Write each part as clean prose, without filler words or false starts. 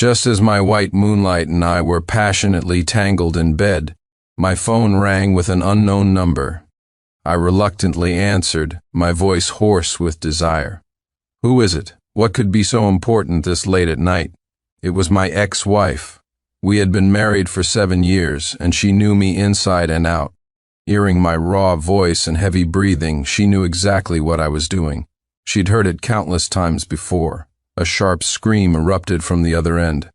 Just as my white moonlight and I were passionately tangled in bed, my phone rang with an unknown number. I reluctantly answered, my voice hoarse with desire. Who is it? What could be so important this late at night? It was my ex-wife. We had been married for 7 years, and she knew me inside and out. Hearing my raw voice and heavy breathing, she knew exactly what I was doing. She'd heard it countless times before. A sharp scream erupted from the other end.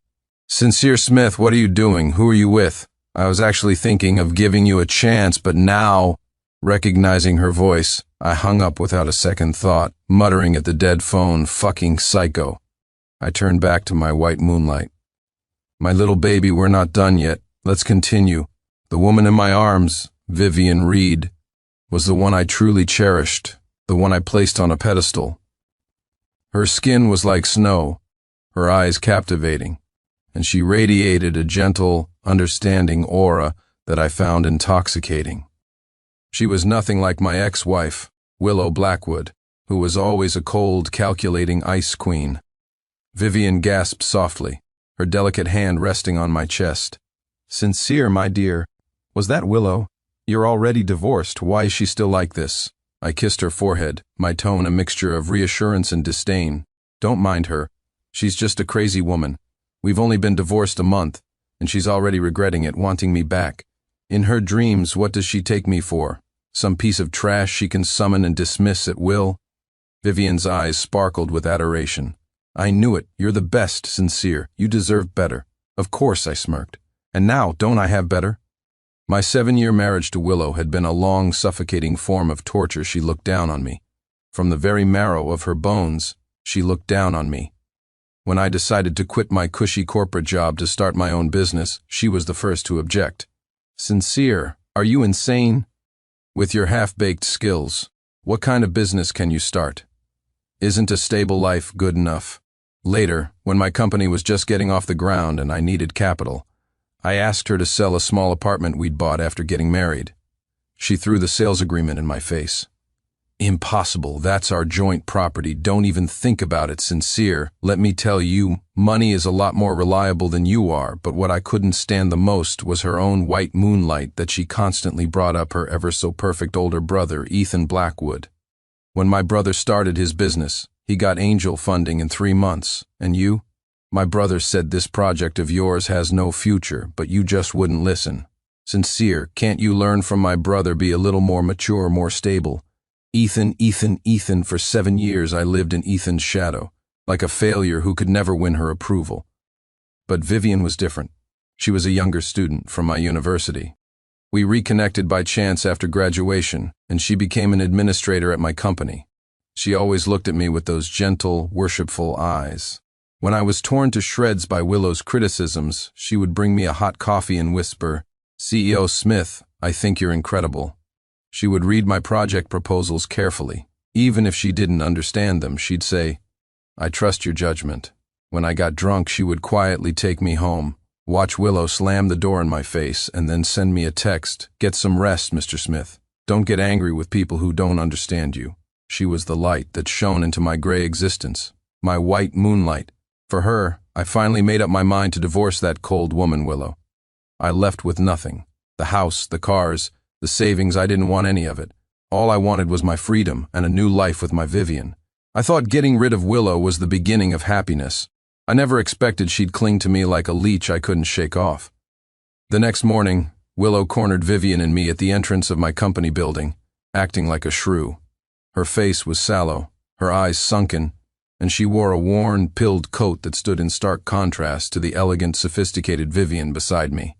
"Sincere Smith, what are you doing? Who are you with? I was actually thinking of giving you a chance, but now..." Recognizing her voice, I hung up without a second thought, muttering at the dead phone, "Fucking psycho." I turned back to my white moonlight. "My little baby, we're not done yet. Let's continue." The woman in my arms, Vivian Reed, was the one I truly cherished, the one I placed on a pedestal. Her skin was like snow, her eyes captivating, and she radiated a gentle, understanding aura that I found intoxicating. She was nothing like my ex-wife, Willow Blackwood, who was always a cold, calculating ice queen. Vivian gasped softly, her delicate hand resting on my chest. "Sincere, my dear. Was that Willow? You're already divorced. Why is she still like this?" I kissed her forehead, my tone a mixture of reassurance and disdain. "Don't mind her. She's just a crazy woman. We've only been divorced a month, and she's already regretting it, wanting me back. In her dreams, what does she take me for? Some piece of trash she can summon and dismiss at will?" Vivian's eyes sparkled with adoration. "I knew it. You're the best, Sincere. You deserve better." "Of course," I smirked. "And now, don't I have better?" My 7-year marriage to Willow had been a long, suffocating form of torture. She looked down on me. From the very marrow of her bones, she looked down on me. When I decided to quit my cushy corporate job to start my own business, she was the first to object. "Sincere, are you insane? With your half-baked skills, what kind of business can you start? Isn't a stable life good enough?" Later, when my company was just getting off the ground and I needed capital, I asked her to sell a small apartment we'd bought after getting married. She threw the sales agreement in my face. "Impossible, that's our joint property. Don't even think about it, Sincere. Let me tell you, money is a lot more reliable than you are, but what I couldn't stand the most was her own white moonlight that she constantly brought up her ever-so-perfect older brother, Ethan Blackwood. When my brother started his business, he got angel funding in 3 months. And you? My brother said this project of yours has no future, but you just wouldn't listen. Sincere, can't you learn from my brother, be a little more mature, more stable? Ethan, for 7 years I lived in Ethan's shadow, like a failure who could never win her approval. But Vivian was different. She was a younger student from my university. We reconnected by chance after graduation, and she became an administrator at my company. She always looked at me with those gentle, worshipful eyes. When I was torn to shreds by Willow's criticisms, she would bring me a hot coffee and whisper, "CEO Smith, I think you're incredible." She would read my project proposals carefully. Even if she didn't understand them, she'd say, "I trust your judgment." When I got drunk, she would quietly take me home, watch Willow slam the door in my face, and then send me a text, "Get some rest, Mr. Smith. Don't get angry with people who don't understand you." She was the light that shone into my gray existence, my white moonlight. For her, I finally made up my mind to divorce that cold woman, Willow. I left with nothing. The house, the cars, the savings, I didn't want any of it. All I wanted was my freedom and a new life with my Vivian. I thought getting rid of Willow was the beginning of happiness. I never expected she'd cling to me like a leech I couldn't shake off. The next morning, Willow cornered Vivian and me at the entrance of my company building, acting like a shrew. Her face was sallow, her eyes sunken, and she wore a worn, pilled coat that stood in stark contrast to the elegant, sophisticated Vivian beside me.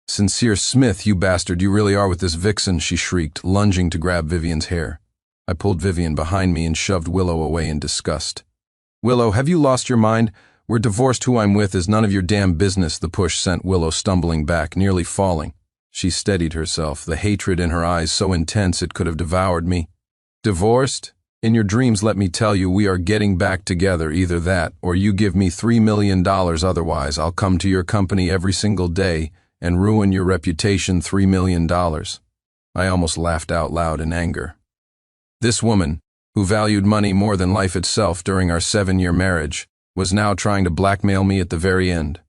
"Sincere Smith, you bastard, you really are with this vixen," she shrieked, lunging to grab Vivian's hair. I pulled Vivian behind me and shoved Willow away in disgust. "Willow, have you lost your mind? We're divorced. Who I'm with is none of your damn business." The push sent Willow stumbling back, nearly falling. She steadied herself, the hatred in her eyes so intense it could have devoured me. "Divorced? In your dreams, let me tell you, we are getting back together. Either that, or you give me $3 million, otherwise I'll come to your company every single day and ruin your reputation. $3 million. I almost laughed out loud in anger. This woman, who valued money more than life itself during our 7-year marriage, was now trying to blackmail me at the very end.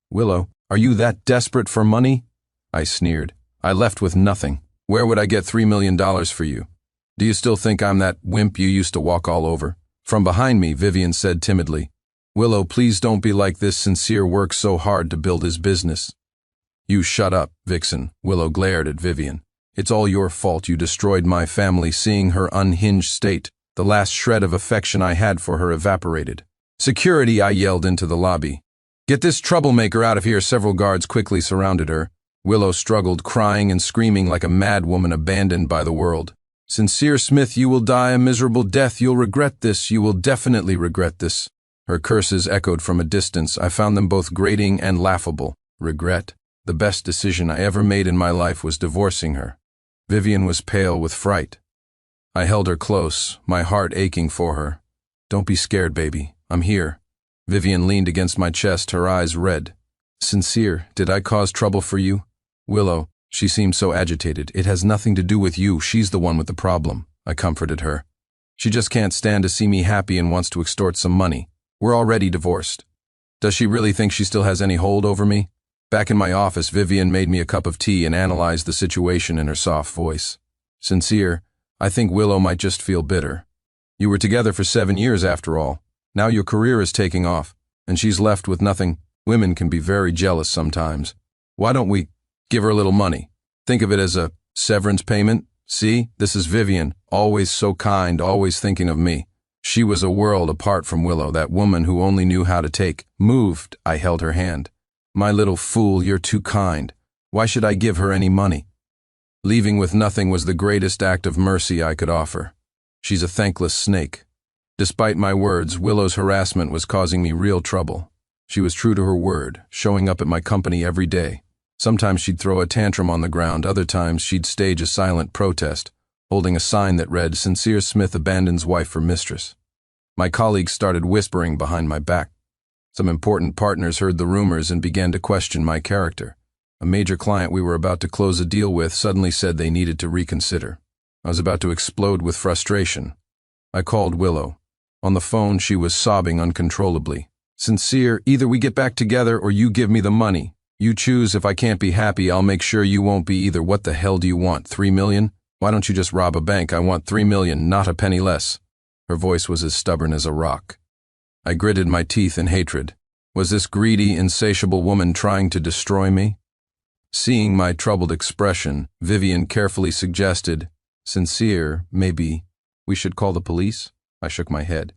"Willow, are you that desperate for money?" I sneered. "I left with nothing. Where would I get $3 million for you? Do you still think I'm that wimp you used to walk all over?" From behind me, Vivian said timidly, "Willow, please don't be like this. Sincere works so hard to build his business." "You shut up, Vixen," Willow glared at Vivian. "It's all your fault. You destroyed my family." Seeing her unhinged state, the last shred of affection I had for her evaporated. "Security," I yelled into the lobby. "Get this troublemaker out of here." Several guards quickly surrounded her. Willow struggled, crying and screaming like a mad woman abandoned by the world. "Sincere Smith, you will die a miserable death. You'll regret this. You will definitely regret this." Her curses echoed from a distance. I found them both grating and laughable. Regret? The best decision I ever made in my life was divorcing her. Vivian was pale with fright. I held her close, my heart aching for her. "Don't be scared, baby. I'm here." Vivian leaned against my chest, her eyes red. "Sincere, did I cause trouble for you?" "Willow," she seemed so agitated. "It has nothing to do with you. She's the one with the problem." I comforted her. "She just can't stand to see me happy and wants to extort some money. We're already divorced." "Does she really think she still has any hold over me?" Back in my office, Vivian made me a cup of tea and analyzed the situation in her soft voice. "Sincere, I think Willow might just feel bitter. You were together for 7 years after all. Now your career is taking off, and she's left with nothing. Women can be very jealous sometimes. Why don't we give her a little money? Think of it as a severance payment. See, this is Vivian, always so kind, always thinking of me." She was a world apart from Willow, that woman who only knew how to take. Moved, I held her hand. "My little fool, you're too kind. Why should I give her any money?" Leaving with nothing was the greatest act of mercy I could offer. She's a thankless snake. Despite my words, Willow's harassment was causing me real trouble. She was true to her word, showing up at my company every day. Sometimes she'd throw a tantrum on the ground, other times she'd stage a silent protest, holding a sign that read, "Sincere Smith abandons wife for mistress." My colleagues started whispering behind my back. Some important partners heard the rumors and began to question my character. A major client we were about to close a deal with suddenly said they needed to reconsider. I was about to explode with frustration. I called Willow. On the phone, she was sobbing uncontrollably. "Sincere, either we get back together or you give me the money. You choose. If I can't be happy, I'll make sure you won't be either." "What the hell do you want, $3 million? Why don't you just rob a bank?" "I want $3 million, not a penny less." Her voice was as stubborn as a rock. I gritted my teeth in hatred. Was this greedy, insatiable woman trying to destroy me? Seeing my troubled expression, Vivian carefully suggested, "Sincere, maybe we should call the police?" I shook my head.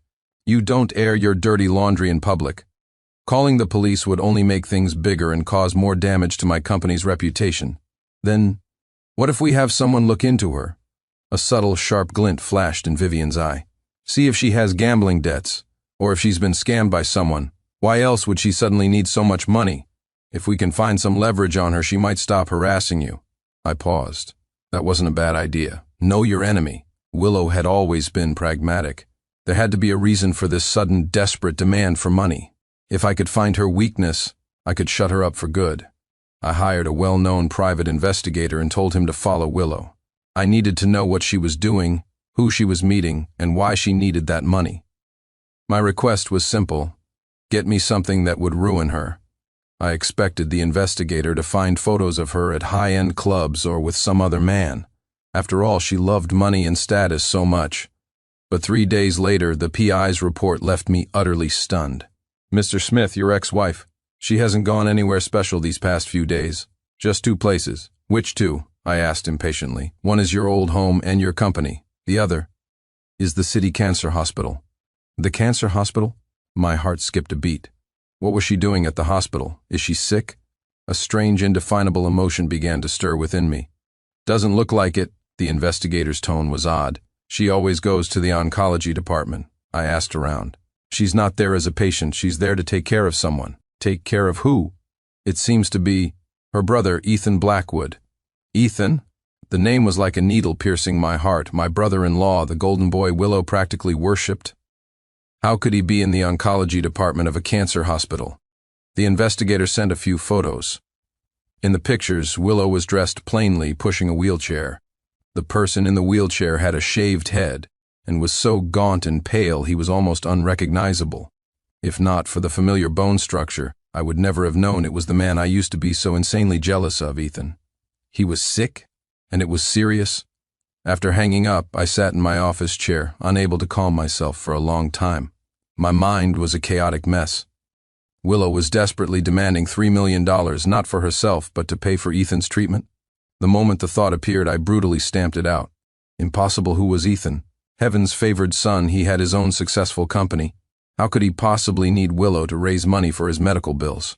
"You don't air your dirty laundry in public. Calling the police would only make things bigger and cause more damage to my company's reputation. Then, what if we have someone look into her?" A subtle, sharp glint flashed in Vivian's eye. "See if she has gambling debts, or if she's been scammed by someone. Why else would she suddenly need so much money? If we can find some leverage on her, she might stop harassing you." I paused. That wasn't a bad idea. Know your enemy. Willow had always been pragmatic. There had to be a reason for this sudden, desperate demand for money. If I could find her weakness, I could shut her up for good. I hired a well-known private investigator and told him to follow Willow. I needed to know what she was doing, who she was meeting, and why she needed that money. My request was simple: get me something that would ruin her. I expected the investigator to find photos of her at high-end clubs or with some other man. After all, she loved money and status so much. But 3 days later, the PI's report left me utterly stunned. "Mr. Smith, your ex-wife. She hasn't gone anywhere special these past few days. Just 2 places." "Which 2? I asked impatiently. "One is your old home and your company. The other is the city cancer hospital." "The cancer hospital?" My heart skipped a beat. What was she doing at the hospital? Is she sick? A strange, indefinable emotion began to stir within me. "Doesn't look like it." The investigator's tone was odd. "She always goes to the oncology department." I asked around. "She's not there as a patient. She's there to take care of someone." "Take care of who?" "It seems to be her brother, Ethan Blackwood." "Ethan?" The name was like a needle piercing my heart. My brother-in-law, the golden boy Willow practically worshipped. How could he be in the oncology department of a cancer hospital? The investigator sent a few photos. In the pictures, Willow was dressed plainly, pushing a wheelchair. The person in the wheelchair had a shaved head and was so gaunt and pale he was almost unrecognizable. If not for the familiar bone structure, I would never have known it was the man I used to be so insanely jealous of, Ethan. He was sick, and it was serious. After hanging up, I sat in my office chair, unable to calm myself for a long time. My mind was a chaotic mess. Willow was desperately demanding $3 million, not for herself, but to pay for Ethan's treatment. The moment the thought appeared, I brutally stamped it out. Impossible. Who was Ethan? Heaven's favored son. He had his own successful company. How could he possibly need Willow to raise money for his medical bills?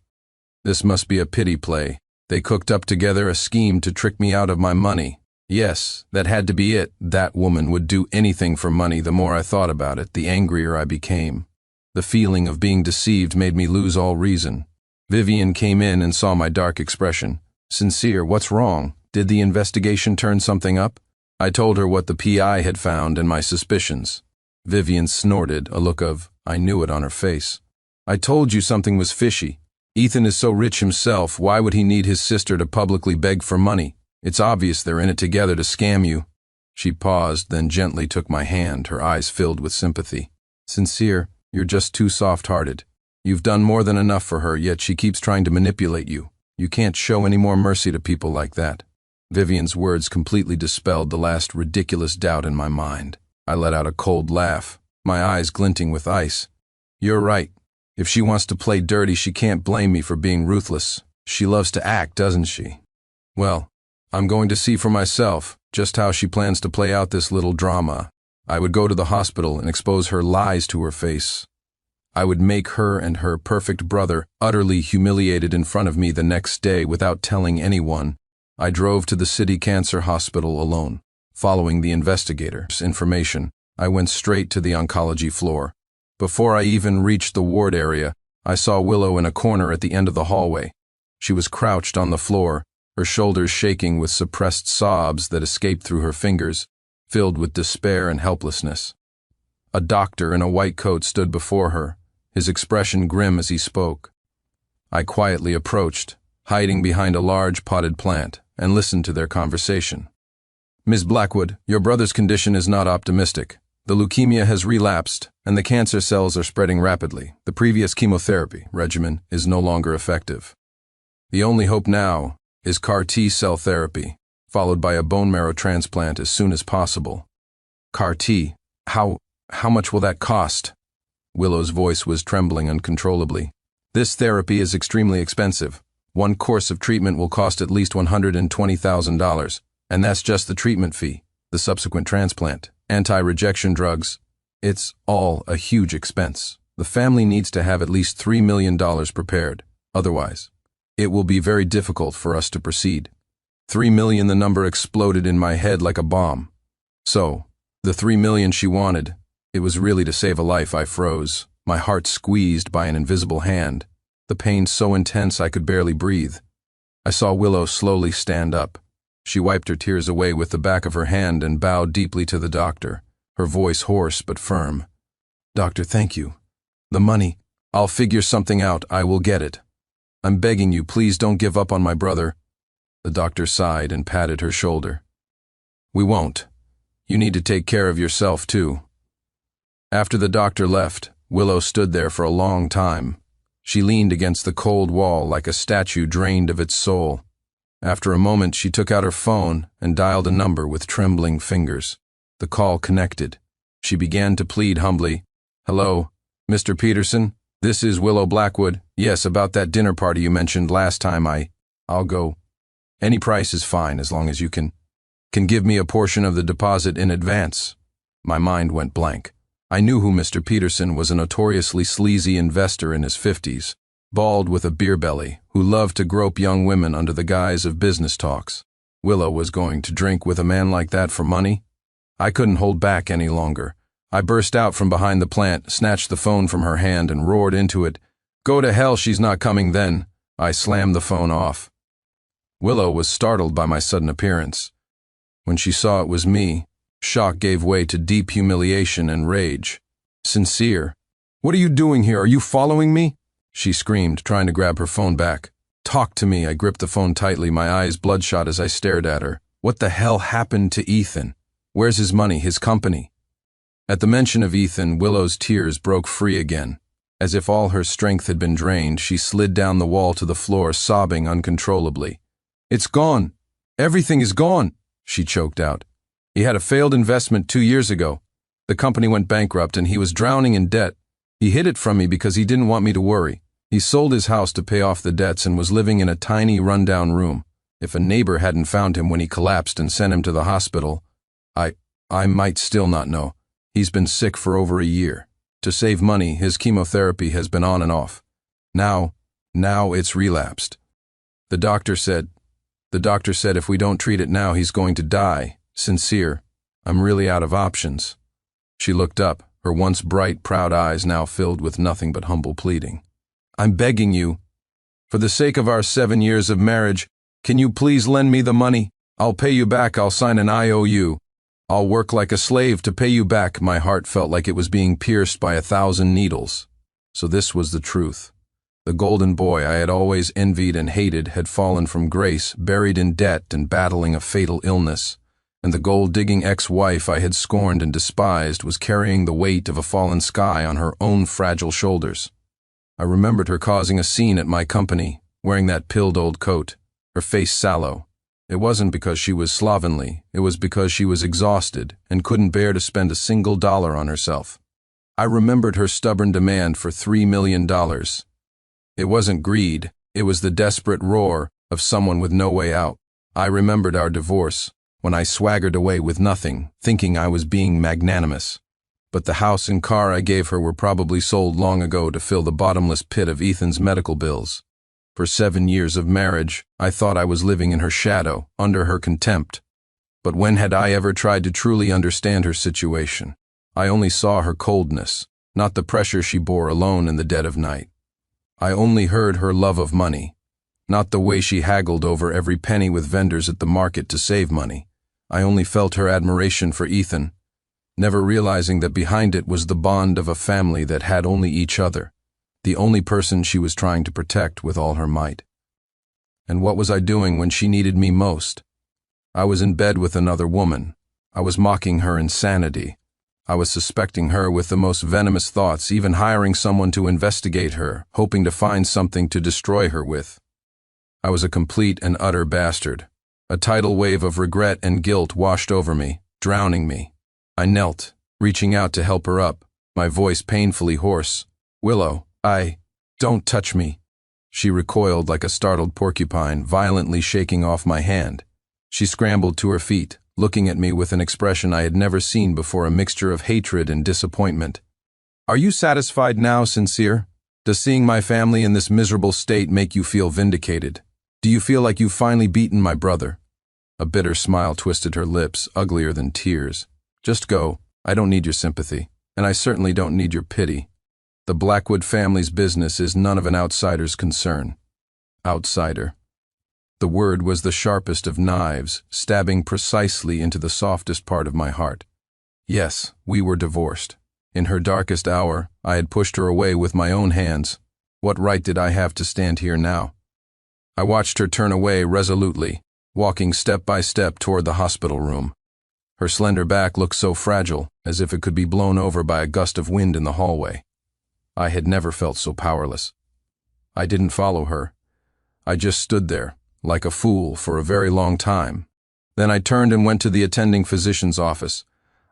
This must be a pity play. They cooked up together a scheme to trick me out of my money. Yes, that had to be it. That woman would do anything for money. The more I thought about it, the angrier I became. The feeling of being deceived made me lose all reason. Vivian came in and saw my dark expression. Sincere, what's wrong? Did the investigation turn something up? I told her what the PI had found and my suspicions. Vivian snorted, a look of, I knew it, on her face. I told you something was fishy. Ethan is so rich himself, why would he need his sister to publicly beg for money? It's obvious they're in it together to scam you. She paused, then gently took my hand, her eyes filled with sympathy. Sincere, you're just too soft-hearted. You've done more than enough for her, yet she keeps trying to manipulate you. You can't show any more mercy to people like that. Vivian's words completely dispelled the last ridiculous doubt in my mind. I let out a cold laugh, my eyes glinting with ice. You're right. If she wants to play dirty, she can't blame me for being ruthless. She loves to act, doesn't she? Well, I'm going to see for myself just how she plans to play out this little drama. I would go to the hospital and expose her lies to her face. I would make her and her perfect brother utterly humiliated in front of me the next day without telling anyone. I drove to the city cancer hospital alone. Following the investigator's information, I went straight to the oncology floor. Before I even reached the ward area, I saw Willow in a corner at the end of the hallway. She was crouched on the floor, her shoulders shaking with suppressed sobs that escaped through her fingers, filled with despair and helplessness. A doctor in a white coat stood before her, his expression grim as he spoke. I quietly approached, hiding behind a large potted plant, and listened to their conversation. Ms. Blackwood, your brother's condition is not optimistic. The leukemia has relapsed, and the cancer cells are spreading rapidly. The previous chemotherapy regimen is no longer effective. The only hope now is CAR T-cell therapy, followed by a bone marrow transplant as soon as possible. CAR T? How much will that cost? Willow's voice was trembling uncontrollably. This therapy is extremely expensive. One course of treatment will cost at least $120,000, and that's just the treatment fee, the subsequent transplant, anti-rejection drugs. It's all a huge expense. The family needs to have at least $3 million prepared. Otherwise, it will be very difficult for us to proceed. $3 million, the number exploded in my head like a bomb. So, the $3 million she wanted, it was really to save a life. I froze, my heart squeezed by an invisible hand, the pain so intense I could barely breathe. I saw Willow slowly stand up. She wiped her tears away with the back of her hand and bowed deeply to the doctor, her voice hoarse but firm. Doctor, thank you. The money, I'll figure something out. I will get it. I'm begging you, please don't give up on my brother. The doctor sighed and patted her shoulder. We won't. You need to take care of yourself, too. After the doctor left, Willow stood there for a long time. She leaned against the cold wall like a statue drained of its soul. After a moment, she took out her phone and dialed a number with trembling fingers. The call connected. She began to plead humbly. Hello, Mr. Peterson? This is Willow Blackwood. Yes, about that dinner party you mentioned last time. I'll go. Any price is fine as long as you can give me a portion of the deposit in advance. My mind went blank. I knew who Mr. Peterson was, a notoriously sleazy investor in his 50s, bald with a beer belly, who loved to grope young women under the guise of business talks. Willow was going to drink with a man like that for money? I couldn't hold back any longer. I burst out from behind the plant, snatched the phone from her hand, and roared into it. Go to hell, she's not coming then. I slammed the phone off. Willow was startled by my sudden appearance. When she saw it was me, shock gave way to deep humiliation and rage. Sincere. What are you doing here? Are you following me? She screamed, trying to grab her phone back. Talk to me. I gripped the phone tightly, my eyes bloodshot as I stared at her. What the hell happened to Ethan? Where's his money, his company? At the mention of Ethan, Willow's tears broke free again. As if all her strength had been drained, she slid down the wall to the floor, sobbing uncontrollably. "It's gone. Everything is gone," she choked out. "He had a failed investment 2 years ago. The company went bankrupt and he was drowning in debt. He hid it from me because he didn't want me to worry. He sold his house to pay off the debts and was living in a tiny, rundown room. If a neighbor hadn't found him when he collapsed and sent him to the hospital, I might still not know. He's been sick for over a year. To save money, his chemotherapy has been on and off. Now it's relapsed. The doctor said if we don't treat it now, he's going to die. Sincere, I'm really out of options." She looked up, her once bright, proud eyes now filled with nothing but humble pleading. "I'm begging you, for the sake of our 7 years of marriage, can you please lend me the money? I'll pay you back. I'll sign an IOU. I'll work like a slave to pay you back." My heart felt like it was being pierced by 1,000 needles. So this was the truth. The golden boy I had always envied and hated had fallen from grace, buried in debt and battling a fatal illness. And the gold-digging ex-wife I had scorned and despised was carrying the weight of a fallen sky on her own fragile shoulders. I remembered her causing a scene at my company, wearing that pilled old coat, her face sallow. It wasn't because she was slovenly, it was because she was exhausted and couldn't bear to spend a single dollar on herself. I remembered her stubborn demand for $3 million. It wasn't greed, it was the desperate roar of someone with no way out. I remembered our divorce, when I swaggered away with nothing, thinking I was being magnanimous. But the house and car I gave her were probably sold long ago to fill the bottomless pit of Ethan's medical bills. For 7 years of marriage, I thought I was living in her shadow, under her contempt. But when had I ever tried to truly understand her situation? I only saw her coldness, not the pressure she bore alone in the dead of night. I only heard her love of money, not the way she haggled over every penny with vendors at the market to save money. I only felt her admiration for Ethan, never realizing that behind it was the bond of a family that had only each other, the only person she was trying to protect with all her might. And what was I doing when she needed me most? I was in bed with another woman. I was mocking her insanity. I was suspecting her with the most venomous thoughts, even hiring someone to investigate her, hoping to find something to destroy her with. I was a complete and utter bastard. A tidal wave of regret and guilt washed over me, drowning me. I knelt, reaching out to help her up, my voice painfully hoarse. "Willow, don't touch me." She recoiled like a startled porcupine, violently shaking off my hand. She scrambled to her feet, looking at me with an expression I had never seen before, a mixture of hatred and disappointment. "Are you satisfied now, Sincere? Does seeing my family in this miserable state make you feel vindicated? Do you feel like you've finally beaten my brother?" A bitter smile twisted her lips, uglier than tears. "Just go. I don't need your sympathy, and I certainly don't need your pity. The Blackwood family's business is none of an outsider's concern." Outsider. The word was the sharpest of knives, stabbing precisely into the softest part of my heart. Yes, we were divorced. In her darkest hour, I had pushed her away with my own hands. What right did I have to stand here now? I watched her turn away resolutely, walking step by step toward the hospital room. Her slender back looked so fragile, as if it could be blown over by a gust of wind in the hallway. I had never felt so powerless. I didn't follow her. I just stood there, like a fool, for a very long time. Then I turned and went to the attending physician's office.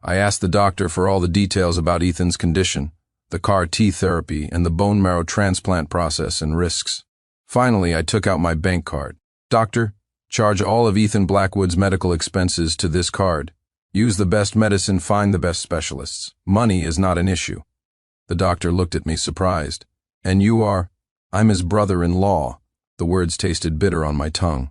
I asked the doctor for all the details about Ethan's condition, the CAR-T therapy, and the bone marrow transplant process and risks. Finally, I took out my bank card. "Doctor, charge all of Ethan Blackwood's medical expenses to this card. Use the best medicine, find the best specialists. Money is not an issue." The doctor looked at me surprised. "And you are?" "I'm his brother-in-law." The words tasted bitter on my tongue.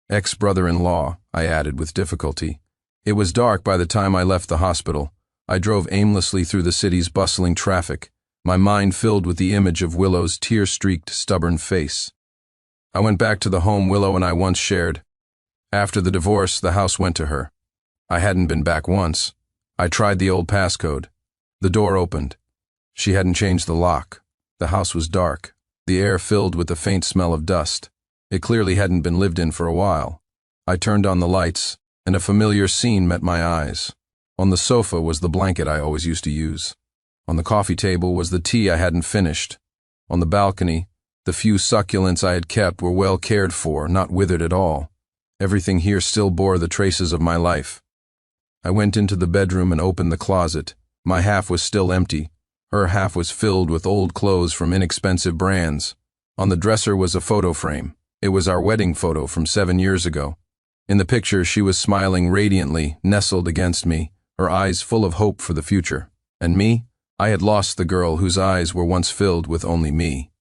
Ex-brother-in-law, I added with difficulty. It was dark by the time I left the hospital. I drove aimlessly through the city's bustling traffic, my mind filled with the image of Willow's tear-streaked, stubborn face. I went back to the home Willow and I once shared. After the divorce, the house went to her. I hadn't been back once. I tried the old passcode. The door opened. She hadn't changed the lock. The house was dark, the air filled with the faint smell of dust. It clearly hadn't been lived in for a while. I turned on the lights, and a familiar scene met my eyes. On the sofa was the blanket I always used to use. On the coffee table was the tea I hadn't finished. On the balcony, the few succulents I had kept were well cared for, not withered at all. Everything here still bore the traces of my life. I went into the bedroom and opened the closet. My half was still empty. Her half was filled with old clothes from inexpensive brands. On the dresser was a photo frame. It was our wedding photo from 7 years ago. In the picture, she was smiling radiantly, nestled against me, her eyes full of hope for the future. And me? I had lost the girl whose eyes were once filled with only me.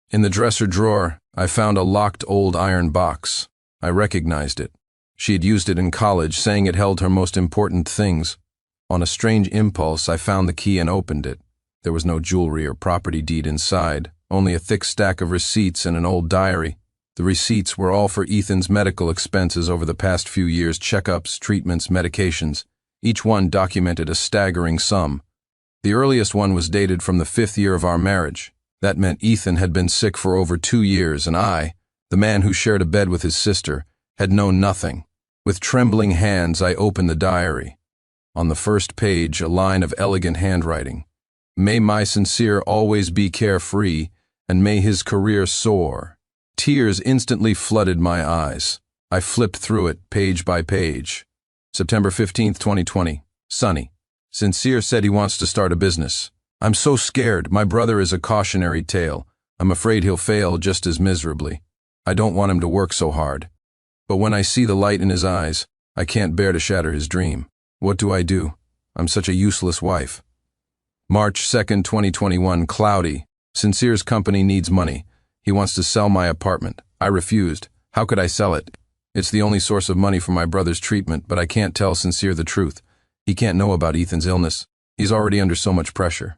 In the dresser drawer, I found a locked old iron box. I recognized it. She had used it in college, saying it held her most important things. On a strange impulse, I found the key and opened it. There was no jewelry or property deed inside, only a thick stack of receipts and an old diary. The receipts were all for Ethan's medical expenses over the past few years: checkups, treatments, medications. Each one documented a staggering sum. The earliest one was dated from the 5th year of our marriage. That meant Ethan had been sick for over 2 years, and I, the man who shared a bed with his sister, had known nothing. With trembling hands, I opened the diary. On the first page, a line of elegant handwriting. May my Sincere always be carefree, and may his career soar. Tears instantly flooded my eyes. I flipped through it, page by page. September 15th, 2020. Sunny. Sincere said he wants to start a business. I'm so scared. My brother is a cautionary tale. I'm afraid he'll fail just as miserably. I don't want him to work so hard. But when I see the light in his eyes, I can't bear to shatter his dream. What do I do? I'm such a useless wife. March 2nd, 2021. Cloudy. Sincere's company needs money. He wants to sell my apartment. I refused. How could I sell it? It's the only source of money for my brother's treatment, but I can't tell Sincere the truth. He can't know about Ethan's illness. He's already under so much pressure.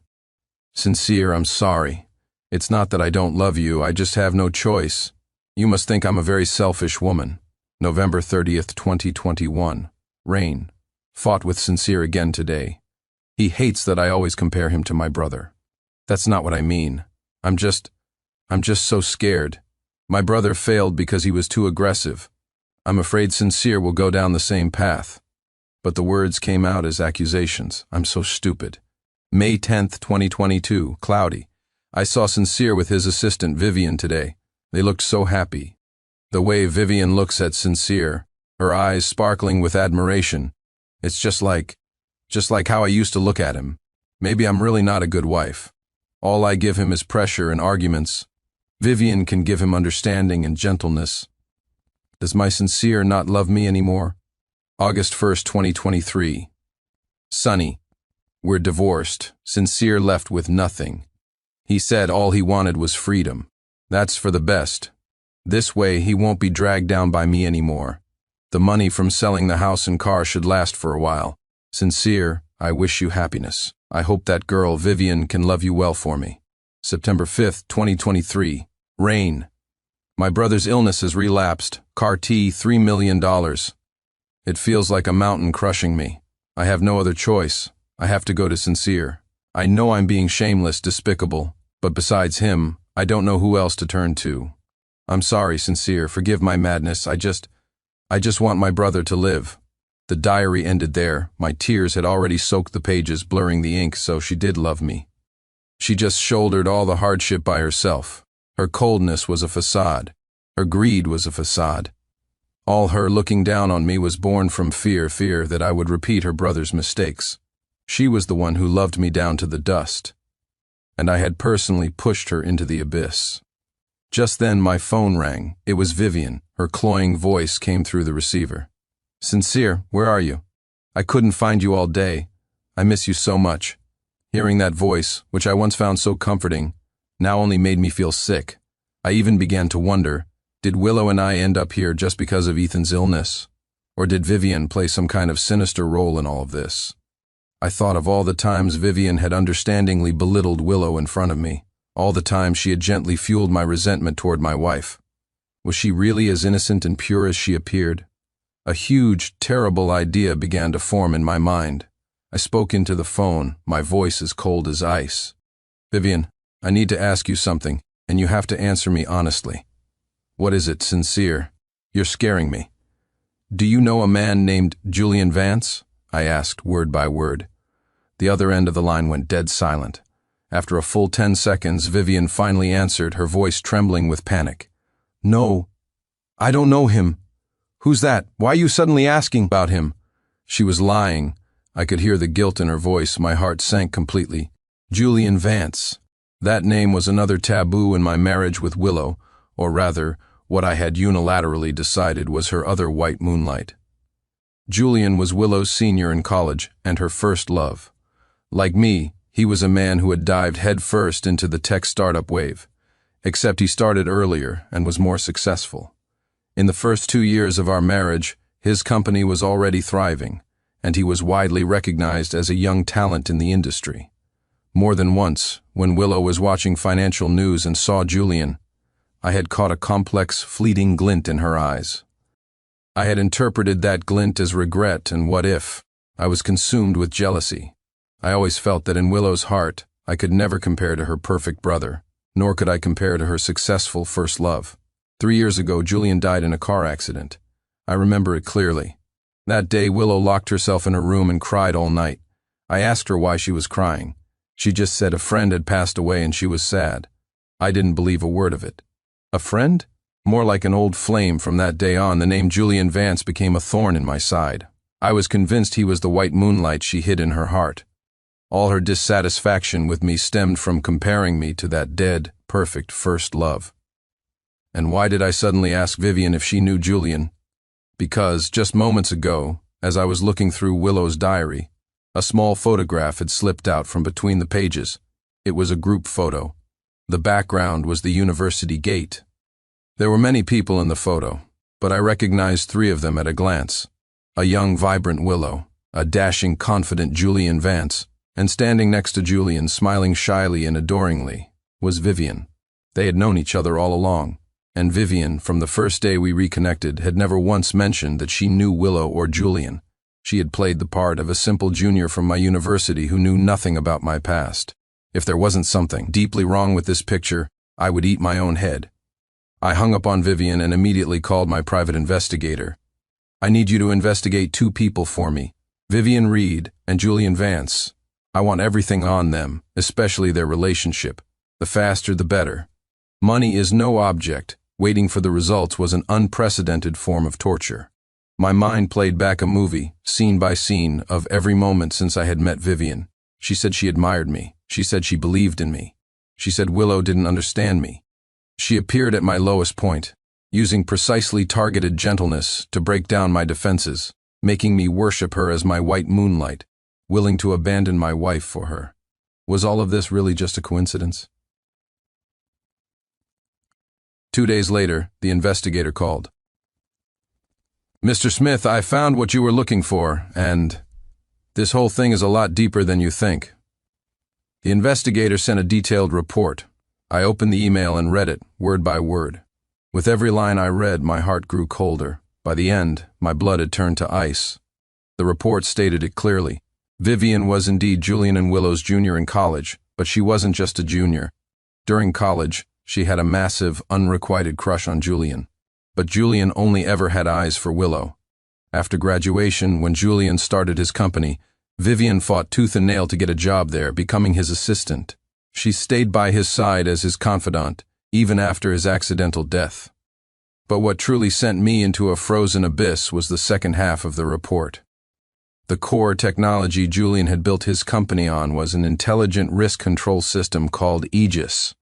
Sincere, I'm sorry. It's not that I don't love you, I just have no choice. You must think I'm a very selfish woman. November 30th, 2021. Rain. Fought with Sincere again today. He hates that I always compare him to my brother. That's not what I mean. I'm just so scared. My brother failed because he was too aggressive. I'm afraid Sincere will go down the same path. But the words came out as accusations. I'm so stupid. May 10th, 2022. Cloudy. I saw Sincere with his assistant Vivian today. They looked so happy. The way Vivian looks at Sincere, her eyes sparkling with admiration, it's just like how I used to look at him. Maybe I'm really not a good wife. All I give him is pressure and arguments. Vivian can give him understanding and gentleness. Does my Sincere not love me anymore? August 1st, 2023. Sunny. We're divorced. Sincere left with nothing. He said all he wanted was freedom. That's for the best. This way he won't be dragged down by me anymore. The money from selling the house and car should last for a while. Sincere, I wish you happiness. I hope that girl Vivian can love you well for me. September 5th, 2023. Rain. My brother's illness has relapsed. CAR-T, $3 million. It feels like a mountain crushing me. I have no other choice. I have to go to Sincere. I know I'm being shameless, despicable, but besides him, I don't know who else to turn to. I'm sorry, Sincere, forgive my madness. I just want my brother to live. The diary ended there. My tears had already soaked the pages, blurring the ink, so she did love me. She just shouldered all the hardship by herself. Her coldness was a facade. Her greed was a facade. All her looking down on me was born from fear that I would repeat her brother's mistakes. She was the one who loved me down to the dust, and I had personally pushed her into the abyss. Just then my phone rang. It was Vivian. Her cloying voice came through the receiver. Sincere, where are you? I couldn't find you all day. I miss you so much. Hearing that voice, which I once found so comforting, now only made me feel sick. I even began to wonder, did Willow and I end up here just because of Ethan's illness? Or did Vivian play some kind of sinister role in all of this? I thought of all the times Vivian had understandingly belittled Willow in front of me, all the times she had gently fueled my resentment toward my wife. Was she really as innocent and pure as she appeared? A huge, terrible idea began to form in my mind. I spoke into the phone, my voice as cold as ice. Vivian, I need to ask you something, and you have to answer me honestly. What is it, Sincere? You're scaring me. Do you know a man named Julian Vance? I asked, word by word. The other end of the line went dead silent. After a full 10 seconds, Vivian finally answered, her voice trembling with panic. "No, I don't know him. Who's that? Why are you suddenly asking about him?" She was lying. I could hear the guilt in her voice. My heart sank completely. Julian Vance. That name was another taboo in my marriage with Willow, or rather, what I had unilaterally decided was her other white moonlight. Julian was Willow's senior in college and her first love. Like me, he was a man who had dived headfirst into the tech startup wave, except he started earlier and was more successful. In the first 2 years of our marriage, his company was already thriving, and he was widely recognized as a young talent in the industry. More than once, when Willow was watching financial news and saw Julian, I had caught a complex, fleeting glint in her eyes. I had interpreted that glint as regret and what if. I was consumed with jealousy. I always felt that in Willow's heart, I could never compare to her perfect brother, nor could I compare to her successful first love. 3 years ago, Julian died in a car accident. I remember it clearly. That day, Willow locked herself in her room and cried all night. I asked her why she was crying. She just said a friend had passed away and she was sad. I didn't believe a word of it. A friend? More like an old flame. From that day on, the name Julian Vance became a thorn in my side. I was convinced he was the white moonlight she hid in her heart. All her dissatisfaction with me stemmed from comparing me to that dead, perfect first love. And why did I suddenly ask Vivian if she knew Julian? Because, just moments ago, as I was looking through Willow's diary, a small photograph had slipped out from between the pages. It was a group photo. The background was the university gate. There were many people in the photo, but I recognized 3 of them at a glance. A young, vibrant Willow, a dashing, confident Julian Vance, and standing next to Julian, smiling shyly and adoringly, was Vivian. They had known each other all along, and Vivian, from the first day we reconnected, had never once mentioned that she knew Willow or Julian. She had played the part of a simple junior from my university who knew nothing about my past. If there wasn't something deeply wrong with this picture, I would eat my own head. I hung up on Vivian and immediately called my private investigator. "I need you to investigate 2 people for me, Vivian Reed and Julian Vance. I want everything on them, especially their relationship. The faster the better. Money is no object. Waiting for the results was an unprecedented form of torture." My mind played back a movie, scene by scene, of every moment since I had met Vivian. She said she admired me. She said she believed in me. She said Willow didn't understand me. She appeared at my lowest point, using precisely targeted gentleness to break down my defenses, making me worship her as my white moonlight, willing to abandon my wife for her. Was all of this really just a coincidence? 2 days later, the investigator called. "Mr. Smith, I found what you were looking for, and this whole thing is a lot deeper than you think." The investigator sent a detailed report. I opened the email and read it, word by word. With every line I read, my heart grew colder. By the end, my blood had turned to ice. The report stated it clearly. Vivian was indeed Julian and Willow's junior in college, but she wasn't just a junior. During college, she had a massive, unrequited crush on Julian. But Julian only ever had eyes for Willow. After graduation, when Julian started his company, Vivian fought tooth and nail to get a job there, becoming his assistant. She stayed by his side as his confidant, even after his accidental death. But what truly sent me into a frozen abyss was the second half of the report. The core technology Julian had built his company on was an intelligent risk control system called Aegis.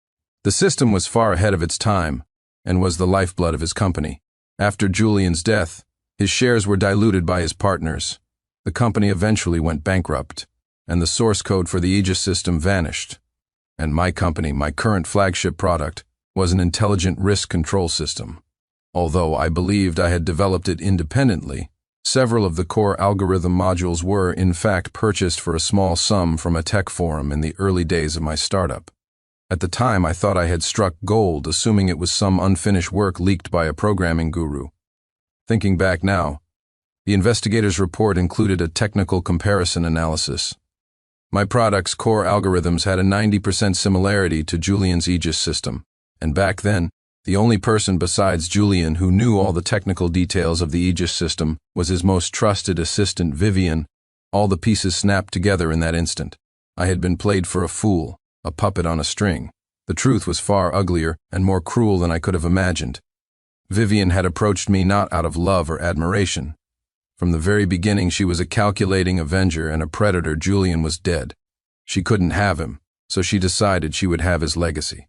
The system was far ahead of its time, and was the lifeblood of his company. After Julian's death, his shares were diluted by his partners. The company eventually went bankrupt, and the source code for the Aegis system vanished. And my company, my current flagship product, was an intelligent risk control system. Although I believed I had developed it independently, several of the core algorithm modules were, in fact, purchased for a small sum from a tech forum in the early days of my startup. At the time, I thought I had struck gold, assuming it was some unfinished work leaked by a programming guru. Thinking back now, the investigator's report included a technical comparison analysis. My product's core algorithms had a 90% similarity to Julian's Aegis system, and back then, the only person besides Julian who knew all the technical details of the Aegis system was his most trusted assistant, Vivian, All the pieces snapped together in that instant. I had been played for a fool, a puppet on a string. The truth was far uglier and more cruel than I could have imagined. Vivian had approached me not out of love or admiration. From the very beginning, she was a calculating avenger and a predator. Julian was dead. She couldn't have him, so she decided she would have his legacy.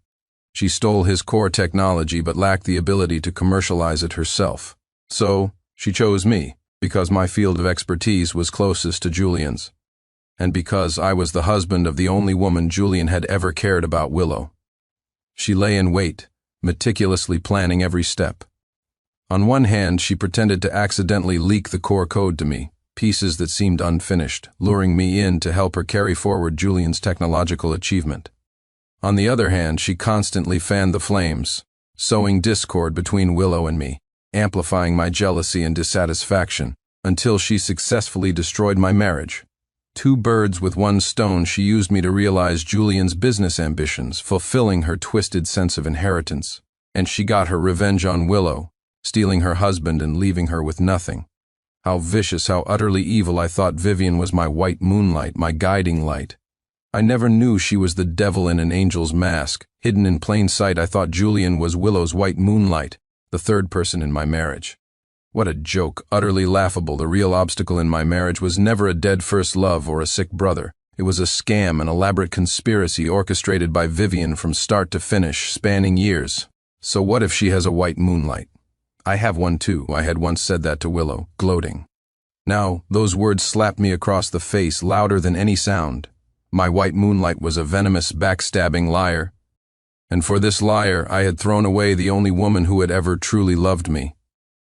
She stole his core technology but lacked the ability to commercialize it herself. So, she chose me, because my field of expertise was closest to Julian's. And because I was the husband of the only woman Julian had ever cared about, Willow. She lay in wait, meticulously planning every step. On one hand, she pretended to accidentally leak the core code to me, pieces that seemed unfinished, luring me in to help her carry forward Julian's technological achievement. On the other hand, she constantly fanned the flames, sowing discord between Willow and me, amplifying my jealousy and dissatisfaction, until she successfully destroyed my marriage. 2 birds with 1 stone. She used me to realize Julian's business ambitions, fulfilling her twisted sense of inheritance. And she got her revenge on Willow, stealing her husband and leaving her with nothing. How vicious, how utterly evil. I thought Vivian was my white moonlight, my guiding light. I never knew she was the devil in an angel's mask, hidden in plain sight. I thought Julian was Willow's white moonlight, the third person in my marriage. What a joke, utterly laughable. The real obstacle in my marriage was never a dead first love or a sick brother. It was a scam, an elaborate conspiracy orchestrated by Vivian from start to finish, spanning years. So what if she has a white moonlight? I have one too. I had once said that to Willow, gloating. Now, those words slapped me across the face, louder than any sound. My white moonlight was a venomous, backstabbing liar. And for this liar, I had thrown away the only woman who had ever truly loved me,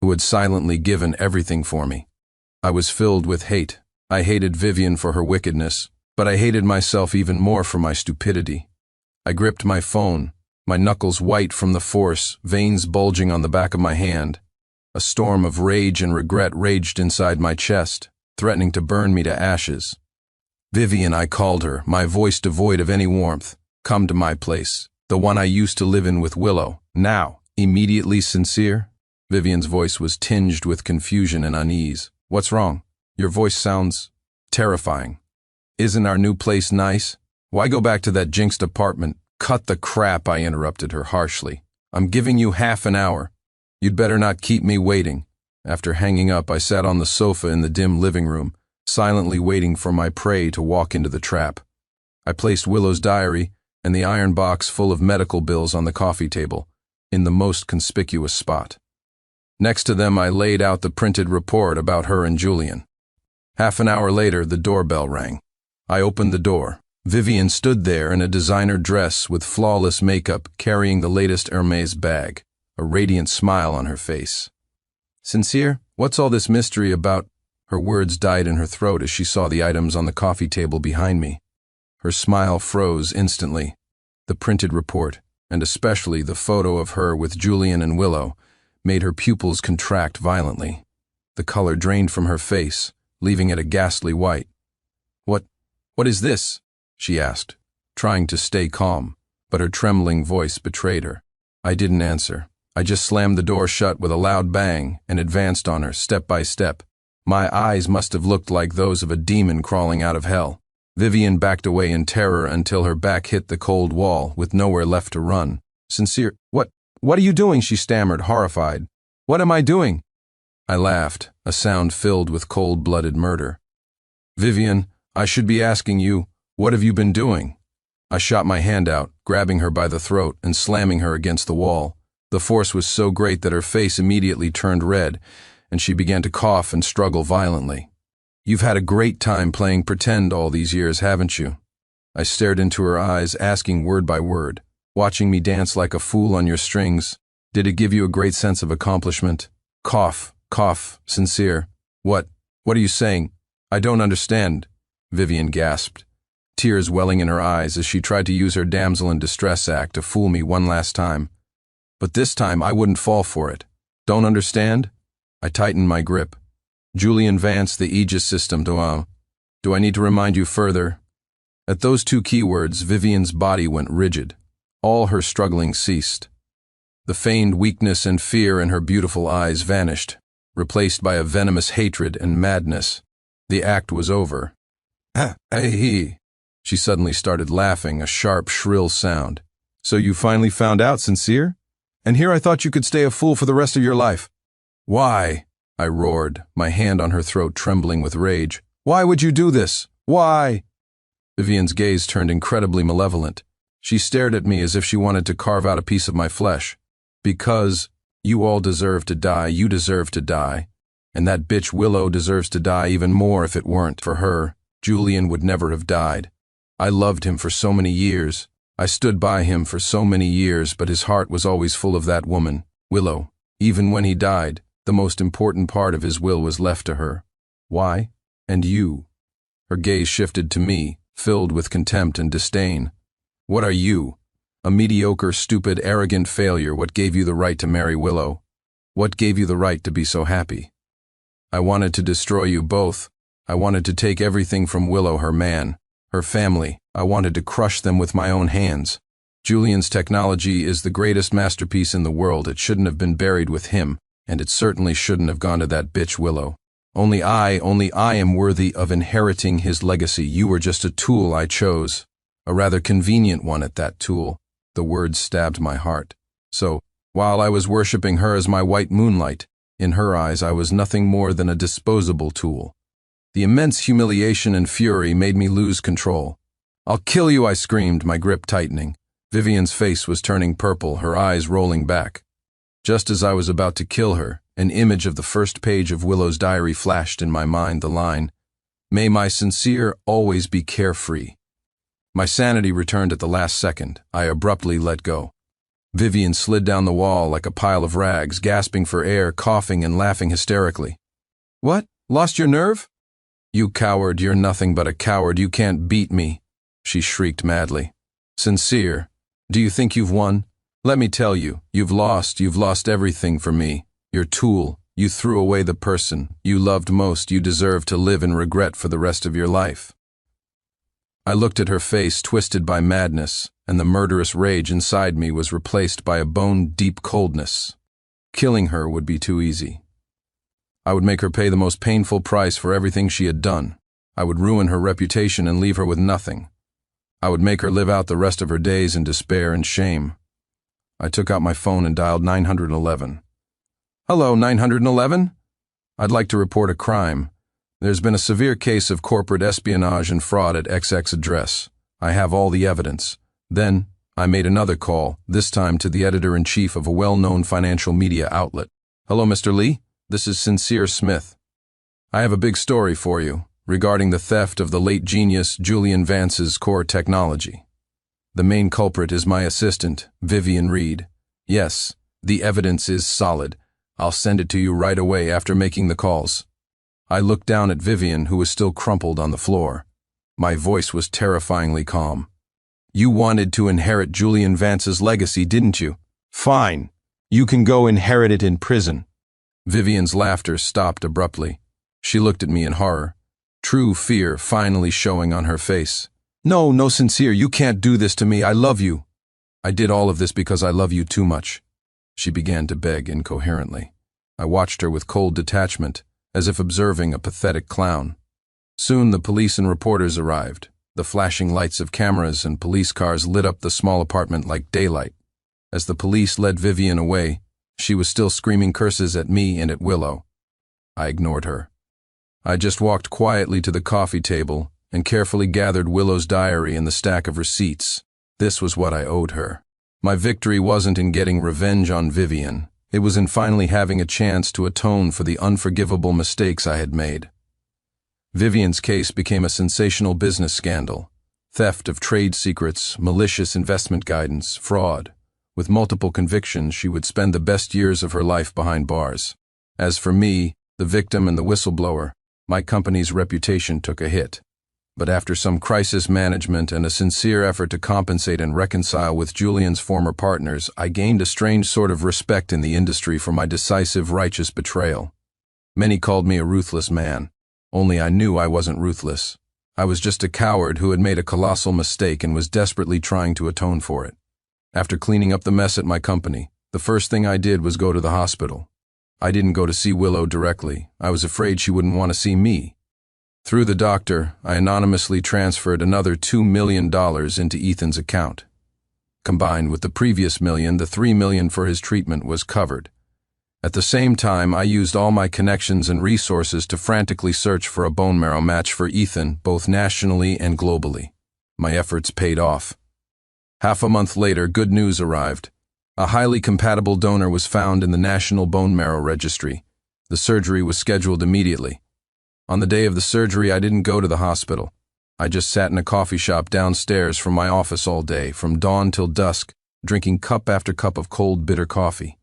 who had silently given everything for me. I was filled with hate. I hated Vivian for her wickedness, but I hated myself even more for my stupidity. I gripped my phone, my knuckles white from the force, veins bulging on the back of my hand. A storm of rage and regret raged inside my chest, threatening to burn me to ashes. Vivian, I called her, my voice devoid of any warmth. Come to my place, the one I used to live in with Willow. Now, immediately. Sincere? Vivian's voice was tinged with confusion and unease. What's wrong? Your voice sounds terrifying. Isn't our new place nice? Why go back to that jinxed apartment? Cut the crap, I interrupted her harshly. I'm giving you half an hour. You'd better not keep me waiting. After hanging up, I sat on the sofa in the dim living room, silently waiting for my prey to walk into the trap. I placed Willow's diary and the iron box full of medical bills on the coffee table, in the most conspicuous spot. Next to them, I laid out the printed report about her and Julian. Half an hour later, the doorbell rang. I opened the door. Vivian stood there in a designer dress with flawless makeup, carrying the latest Hermes bag, a radiant smile on her face. Sincere, what's all this mystery about? Her words died in her throat as she saw the items on the coffee table behind me. Her smile froze instantly. The printed report, and especially the photo of her with Julian and Willow, made her pupils contract violently. The color drained from her face, leaving it a ghastly white. What is this? She asked, trying to stay calm, but her trembling voice betrayed her. I didn't answer. I just slammed the door shut with a loud bang and advanced on her, step by step. My eyes must have looked like those of a demon crawling out of hell. Vivian backed away in terror until her back hit the cold wall, with nowhere left to run. Sincere, what are you doing? She stammered, horrified. What am I doing? I laughed, a sound filled with cold-blooded murder. Vivian, I should be asking you, what have you been doing? I shot my hand out, grabbing her by the throat and slamming her against the wall. The force was so great that her face immediately turned red, and she began to cough and struggle violently. You've had a great time playing pretend all these years, haven't you? I stared into her eyes, asking word by word. Watching me dance like a fool on your strings, did it give you a great sense of accomplishment? Cough, Sincere. What are you saying? I don't understand, Vivian gasped, tears welling in her eyes as she tried to use her damsel in distress act to fool me one last time. But this time I wouldn't fall for it. Don't understand? I tightened my grip. Julian Vance, the Aegis system. Do I need to remind you further? At those 2 keywords, Vivian's body went rigid. All her struggling ceased. The feigned weakness and fear in her beautiful eyes vanished, replaced by a venomous hatred and madness. The act was over. Hey, she suddenly started laughing, a sharp, shrill sound. So you finally found out, Sincere? And here I thought you could stay a fool for the rest of your life. Why? I roared, my hand on her throat trembling with rage. Why would you do this? Why? Vivian's gaze turned incredibly malevolent. She stared at me as if she wanted to carve out a piece of my flesh. Because you all deserve to die, you deserve to die. And that bitch Willow deserves to die even more. If it weren't for her, Julian would never have died. I loved him for so many years. I stood by him for so many years, but his heart was always full of that woman, Willow. Even when he died, the most important part of his will was left to her. Why? And you? Her gaze shifted to me, filled with contempt and disdain. What are you? A mediocre, stupid, arrogant failure. What gave you the right to marry Willow? What gave you the right to be so happy? I wanted to destroy you both. I wanted to take everything from Willow, her man, her family. I wanted to crush them with my own hands. Julian's technology is the greatest masterpiece in the world. It shouldn't have been buried with him, and it certainly shouldn't have gone to that bitch Willow. Only I am worthy of inheriting his legacy. You were just a tool I chose. A rather convenient one at that tool. The words stabbed my heart. So, while I was worshipping her as my white moonlight, in her eyes I was nothing more than a disposable tool. The immense humiliation and fury made me lose control. I'll kill you, I screamed, my grip tightening. Vivian's face was turning purple, her eyes rolling back. Just as I was about to kill her, an image of the first page of Willow's diary flashed in my mind, the line, "May my Sincere always be carefree." My sanity returned at the last second. I abruptly let go. Vivian slid down the wall like a pile of rags, gasping for air, coughing and laughing hysterically. What? Lost your nerve? You coward, you're nothing but a coward. You can't beat me, she shrieked madly. Sincere, do you think you've won? Let me tell you, you've lost everything for me. Your tool, you threw away the person you loved most. You deserve to live in regret for the rest of your life. I looked at her face, twisted by madness, and the murderous rage inside me was replaced by a bone-deep coldness. Killing her would be too easy. I would make her pay the most painful price for everything she had done. I would ruin her reputation and leave her with nothing. I would make her live out the rest of her days in despair and shame. I took out my phone and dialed 911. Hello, 911? I'd like to report a crime. There's been a severe case of corporate espionage and fraud at XX address. I have all the evidence. Then, I made another call, this time to the editor-in-chief of a well-known financial media outlet. Hello, Mr. Lee. This is Sincere Smith. I have a big story for you regarding the theft of the late genius Julian Vance's core technology. The main culprit is my assistant, Vivian Reed. Yes, the evidence is solid. I'll send it to you right away after making the calls. I looked down at Vivian, who was still crumpled on the floor. My voice was terrifyingly calm. You wanted to inherit Julian Vance's legacy, didn't you? Fine. You can go inherit it in prison. Vivian's laughter stopped abruptly. She looked at me in horror, true fear finally showing on her face. No, Sincere, you can't do this to me. I love you. I did all of this because I love you too much. She began to beg incoherently. I watched her with cold detachment, as if observing a pathetic clown. Soon the police and reporters arrived. The flashing lights of cameras and police cars lit up the small apartment like daylight. As the police led Vivian away, she was still screaming curses at me and at Willow. I ignored her. I just walked quietly to the coffee table and carefully gathered Willow's diary and the stack of receipts. This was what I owed her. My victory wasn't in getting revenge on Vivian. It was in finally having a chance to atone for the unforgivable mistakes I had made. Vivian's case became a sensational business scandal. Theft of trade secrets, malicious investment guidance, fraud. With multiple convictions, she would spend the best years of her life behind bars. As for me, the victim and the whistleblower, my company's reputation took a hit. But after some crisis management and a sincere effort to compensate and reconcile with Julian's former partners, I gained a strange sort of respect in the industry for my decisive, righteous betrayal. Many called me a ruthless man. Only I knew I wasn't ruthless. I was just a coward who had made a colossal mistake and was desperately trying to atone for it. After cleaning up the mess at my company, the first thing I did was go to the hospital. I didn't go to see Willow directly. I was afraid she wouldn't want to see me. Through the doctor, I anonymously transferred another $2 million into Ethan's account. Combined with the previous million, the $3 million for his treatment was covered. At the same time, I used all my connections and resources to frantically search for a bone marrow match for Ethan, both nationally and globally. My efforts paid off. Half a month later, good news arrived. A highly compatible donor was found in the National Bone Marrow Registry. The surgery was scheduled immediately. On the day of the surgery, I didn't go to the hospital. I just sat in a coffee shop downstairs from my office all day, from dawn till dusk, drinking cup after cup of cold, bitter coffee.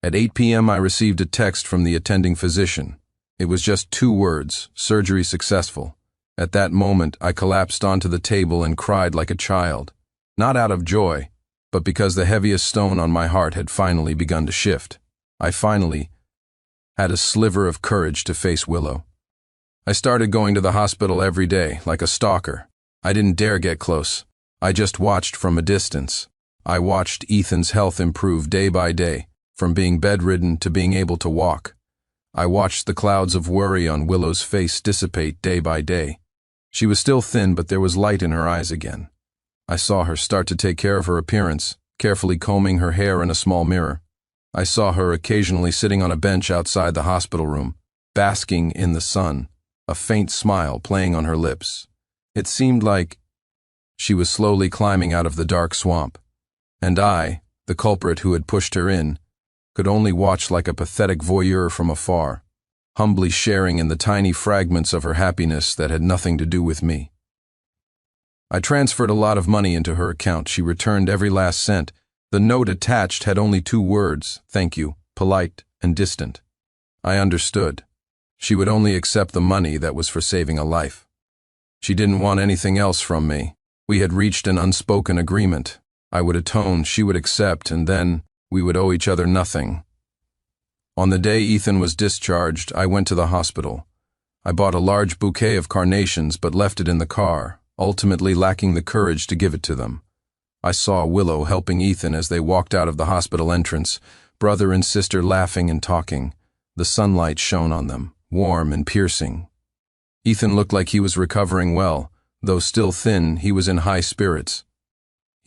At 8 p.m., I received a text from the attending physician. It was just 2 words: surgery successful. At that moment, I collapsed onto the table and cried like a child. Not out of joy, but because the heaviest stone on my heart had finally begun to shift. I finally had a sliver of courage to face Willow. I started going to the hospital every day, like a stalker. I didn't dare get close. I just watched from a distance. I watched Ethan's health improve day by day, from being bedridden to being able to walk. I watched the clouds of worry on Willow's face dissipate day by day. She was still thin, but there was light in her eyes again. I saw her start to take care of her appearance, carefully combing her hair in a small mirror. I saw her occasionally sitting on a bench outside the hospital room, basking in the sun, a faint smile playing on her lips. It seemed like she was slowly climbing out of the dark swamp, and I, the culprit who had pushed her in, could only watch like a pathetic voyeur from afar, humbly sharing in the tiny fragments of her happiness that had nothing to do with me. I transferred a lot of money into her account. She returned every last cent. The note attached had only 2 words: thank you, polite and distant. I understood. She would only accept the money that was for saving a life. She didn't want anything else from me. We had reached an unspoken agreement. I would atone, she would accept, and then we would owe each other nothing. On the day Ethan was discharged, I went to the hospital. I bought a large bouquet of carnations but left it in the car, ultimately lacking the courage to give it to them. I saw Willow helping Ethan as they walked out of the hospital entrance, brother and sister laughing and talking. The sunlight shone on them, warm and piercing. Ethan looked like he was recovering well. Though still thin, he was in high spirits.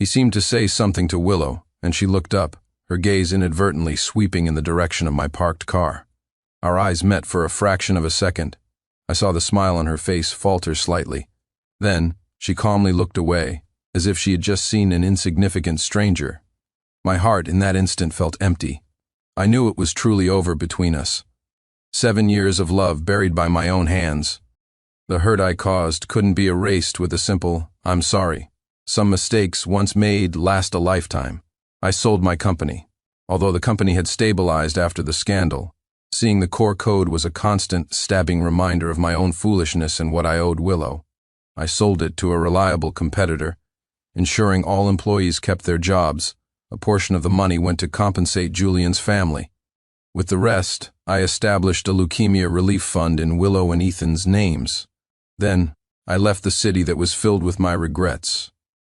He seemed to say something to Willow, and she looked up, her gaze inadvertently sweeping in the direction of my parked car. Our eyes met for a fraction of a second. I saw the smile on her face falter slightly. Then, she calmly looked away, as if she had just seen an insignificant stranger. My heart in that instant felt empty. I knew it was truly over between us. 7 years of love buried by my own hands. The hurt I caused couldn't be erased with a simple, "I'm sorry." Some mistakes once made last a lifetime. I sold my company. Although the company had stabilized after the scandal, seeing the core code was a constant, stabbing reminder of my own foolishness and what I owed Willow. I sold it to a reliable competitor, ensuring all employees kept their jobs. A portion of the money went to compensate Julian's family. With the rest, I established a leukemia relief fund in Willow and Ethan's names. Then, I left the city that was filled with my regrets.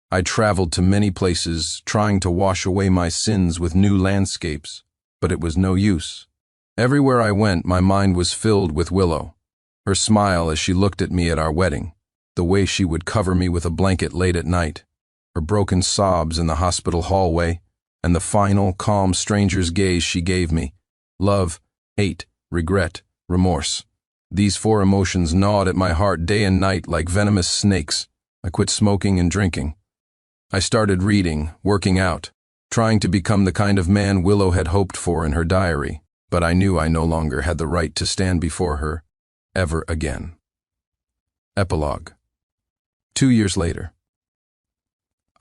I traveled to many places, trying to wash away my sins with new landscapes, but it was no use. Everywhere I went, my mind was filled with Willow. Her smile as she looked at me at our wedding, the way she would cover me with a blanket late at night, her broken sobs in the hospital hallway, and the final, calm stranger's gaze she gave me. Love, hate, regret, remorse. These 4 emotions gnawed at my heart day and night like venomous snakes. I quit smoking and drinking. I started reading, working out, trying to become the kind of man Willow had hoped for in her diary, but I knew I no longer had the right to stand before her ever again. Epilogue. 2 years later.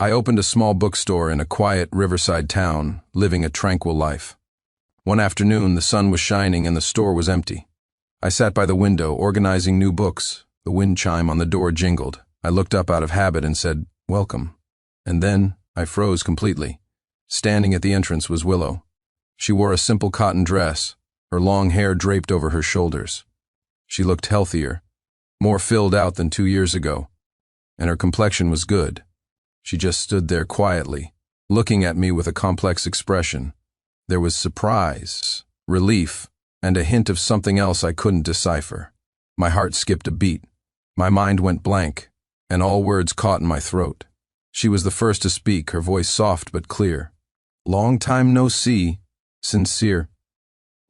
I opened a small bookstore in a quiet riverside town, living a tranquil life. One afternoon, the sun was shining and the store was empty. I sat by the window, organizing new books. The wind chime on the door jingled. I looked up out of habit and said, "Welcome." And then I froze completely. Standing at the entrance was Willow. She wore a simple cotton dress, her long hair draped over her shoulders. She looked healthier, more filled out than 2 years ago, and her complexion was good. She just stood there quietly, looking at me with a complex expression. There was surprise, relief, and a hint of something else I couldn't decipher. My heart skipped a beat. My mind went blank, and all words caught in my throat. She was the first to speak, her voice soft but clear. "Long time no see, Sincere."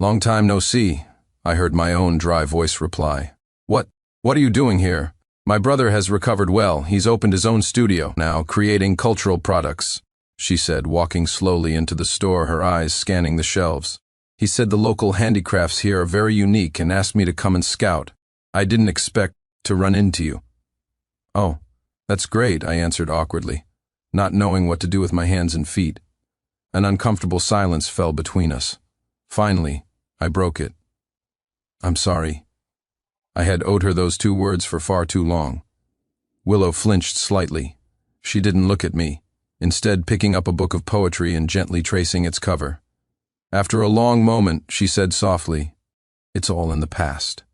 "Long time no see," I heard my own dry voice reply. What are you doing here? My brother has recovered well. He's opened his own studio now, creating cultural products," she said, walking slowly into the store, her eyes scanning the shelves. "He said the local handicrafts here are very unique and asked me to come and scout. I didn't expect to run into you." "Oh, that's great," I answered awkwardly, not knowing what to do with my hands and feet. An uncomfortable silence fell between us. Finally, I broke it. "I'm sorry." I had owed her those 2 words for far too long. Willow flinched slightly. She didn't look at me, instead picking up a book of poetry and gently tracing its cover. After a long moment, she said softly, "It's all in the past."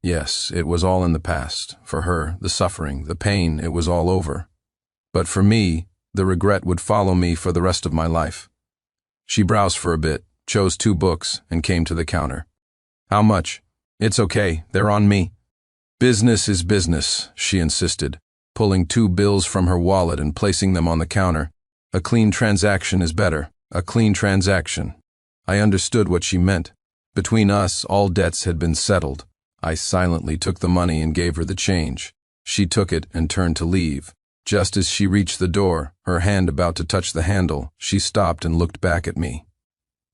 Yes, it was all in the past. For her, the suffering, the pain, it was all over. But for me, the regret would follow me for the rest of my life. She browsed for a bit, chose 2 books, and came to the counter. "How much?" "It's okay, they're on me." "Business is business," she insisted, pulling 2 bills from her wallet and placing them on the counter. "A clean transaction is better. A clean transaction." I understood what she meant. Between us, all debts had been settled. I silently took the money and gave her the change. She took it and turned to leave. Just as she reached the door, her hand about to touch the handle, she stopped and looked back at me.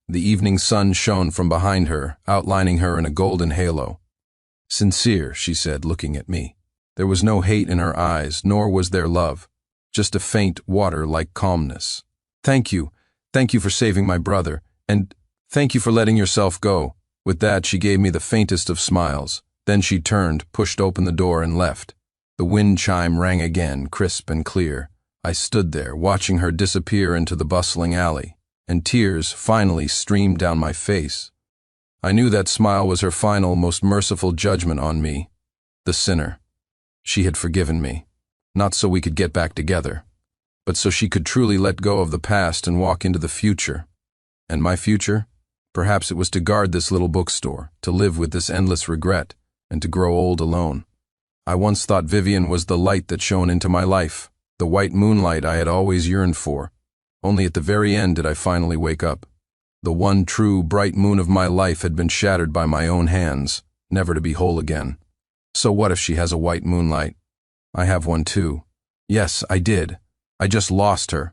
The evening sun shone from behind her, outlining her in a golden halo. "Sincere," she said, looking at me. There was no hate in her eyes, nor was there love, just a faint water-like calmness. Thank you for saving my brother, and thank you for letting yourself go." With that, she gave me the faintest of smiles. Then she turned, pushed open the door, and left. The wind chime rang again, crisp and clear. I stood there, watching her disappear into the bustling alley, and tears finally streamed down my face. I knew that smile was her final, most merciful judgment on me, the sinner. She had forgiven me, not so we could get back together, but so she could truly let go of the past and walk into the future. And my future? Perhaps it was to guard this little bookstore, to live with this endless regret, and to grow old alone. I once thought Vivian was the light that shone into my life, the white moonlight I had always yearned for. Only at the very end did I finally wake up. The one true, bright moon of my life had been shattered by my own hands, never to be whole again. So what if she has a white moonlight? I have one too. Yes, I did. I just lost her.